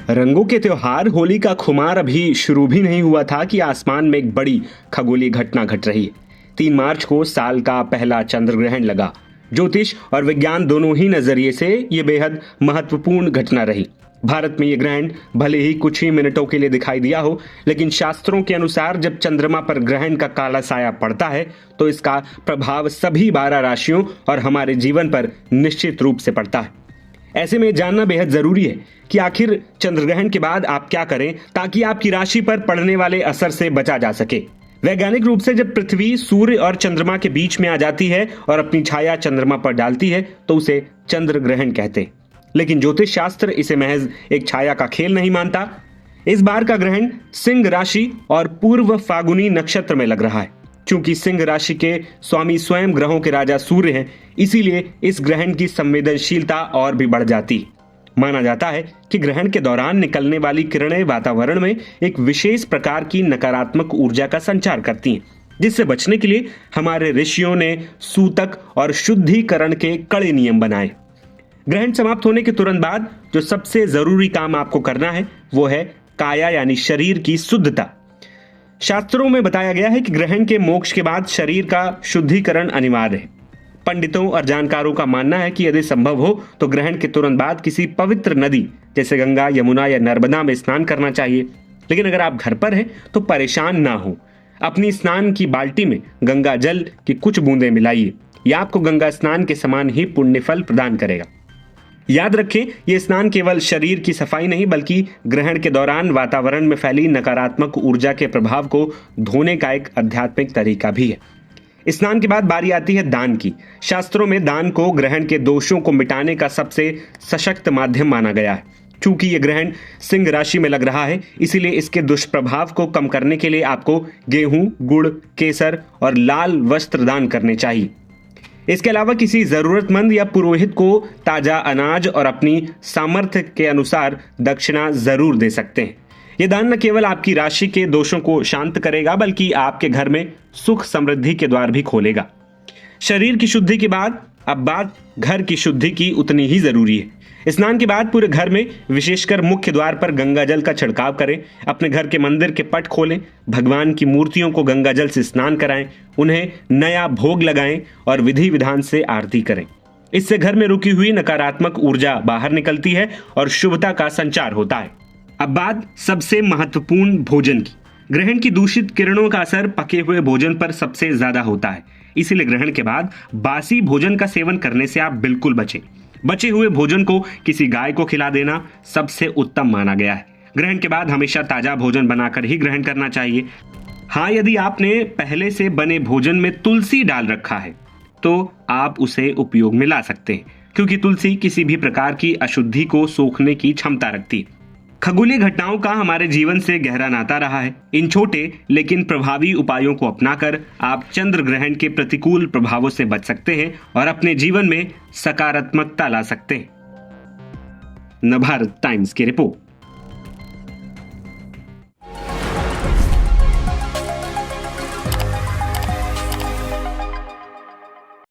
रंगों के त्योहार होली का खुमार अभी शुरू भी नहीं हुआ था कि आसमान में एक बड़ी खगोलीय घटना घट रही है। 3 मार्च को साल का पहला चंद्र ग्रहण लगा। ज्योतिष और विज्ञान दोनों ही नजरिए से ये बेहद महत्वपूर्ण घटना रही। भारत में ये ग्रहण भले ही कुछ ही मिनटों के लिए दिखाई दिया हो, लेकिन शास्त्रों के अनुसार जब चंद्रमा पर ग्रहण का काला साया पड़ता है तो इसका प्रभाव सभी 12 राशियों और हमारे जीवन पर निश्चित रूप से पड़ता है। ऐसे में जानना बेहद जरूरी है कि आखिर चंद्रग्रहण के बाद आप क्या करें ताकि आपकी राशि पर पड़ने वाले असर से बचा जा सके। वैज्ञानिक रूप से जब पृथ्वी सूर्य और चंद्रमा के बीच में आ जाती है और अपनी छाया चंद्रमा पर डालती है तो उसे चंद्र ग्रहण कहते हैं। लेकिन ज्योतिष शास्त्र इसे महज एक छाया का खेल नहीं मानता। इस बार का ग्रहण सिंह राशि और पूर्व फागुनी नक्षत्र में लग रहा है। चूंकि सिंह राशि के स्वामी स्वयं ग्रहों के राजा सूर्य हैं, इसीलिए इस ग्रहण की संवेदनशीलता और भी बढ़ जाती है। माना जाता है कि ग्रहण के दौरान निकलने वाली किरणें वातावरण में एक विशेष प्रकार की नकारात्मक ऊर्जा का संचार करती हैं, जिससे बचने के लिए हमारे ऋषियों ने सूतक और शुद्धिकरण के कड़े नियम बनाए। ग्रहण समाप्त होने के तुरंत बाद जो सबसे जरूरी काम आपको करना है वो है काया यानी शरीर की शुद्धता। शास्त्रों में बताया गया है कि ग्रहण के मोक्ष के बाद शरीर का शुद्धिकरण अनिवार्य है। पंडितों और जानकारों का मानना है कि यदि संभव हो तो ग्रहण के तुरंत बाद किसी पवित्र नदी जैसे गंगा, यमुना या नर्मदा में स्नान करना चाहिए। लेकिन अगर आप घर पर हैं तो परेशान ना हो। अपनी स्नान की बाल्टी में गंगा जल की कुछ बूंदें मिलाइए। यह आपको गंगा स्नान के समान ही पुण्य फल प्रदान करेगा। याद रखें, यह स्नान केवल शरीर की सफाई नहीं बल्कि ग्रहण के दौरान वातावरण में फैली नकारात्मक ऊर्जा के प्रभाव को धोने का एक आध्यात्मिक तरीका भी है। स्नान के बाद बारी आती है दान की। शास्त्रों में दान को ग्रहण के दोषों को मिटाने का सबसे सशक्त माध्यम माना गया है। चूंकि यह ग्रहण सिंह राशि में लग रहा है, इसीलिए इसके दुष्प्रभाव को कम करने के लिए आपको गेहूं, गुड़, केसर और लाल वस्त्र दान करने चाहिए। इसके अलावा किसी जरूरतमंद या पुरोहित को ताजा अनाज और अपनी सामर्थ्य के अनुसार दक्षिणा जरूर दे सकते हैं। यह दान न केवल आपकी राशि के दोषों को शांत करेगा बल्कि आपके घर में सुख समृद्धि के द्वार भी खोलेगा। शरीर की शुद्धि के बाद अब बात घर की शुद्धि की उतनी ही जरूरी है। स्नान के बाद पूरे घर में विशेषकर मुख्य द्वार पर गंगा जल का छिड़काव करें। अपने घर के मंदिर के पट खोलें, भगवान की मूर्तियों को गंगा जल से स्नान कराएं, उन्हें नया भोग लगाएं और विधि विधान से आरती करें। इससे घर में रुकी हुई नकारात्मक ऊर्जा बाहर निकलती है और शुभता का संचार होता है। अब बात सबसे महत्वपूर्ण भोजन की। ग्रहण की दूषित किरणों का असर पके हुए भोजन पर सबसे ज्यादा होता है। इसीलिए ग्रहण के बाद बासी भोजन का सेवन करने से आप बिल्कुल बचें। बचे हुए भोजन को किसी गाय को खिला देना सबसे उत्तम माना गया है। ग्रहण के बाद हमेशा ताजा भोजन बनाकर ही ग्रहण करना चाहिए। हाँ, यदि आपने पहले से बने भोजन में तुलसी डाल रखा है तो आप उसे उपयोग में ला सकते हैं, क्योंकि तुलसी किसी भी प्रकार की अशुद्धि को सोखने की क्षमता रखती है। खगोलीय घटनाओं का हमारे जीवन से गहरा नाता रहा है। इन छोटे लेकिन प्रभावी उपायों को अपनाकर आप चंद्र ग्रहण के प्रतिकूल प्रभावों से बच सकते हैं और अपने जीवन में सकारात्मकता ला सकते हैं। नवभारत टाइम्स की रिपोर्ट।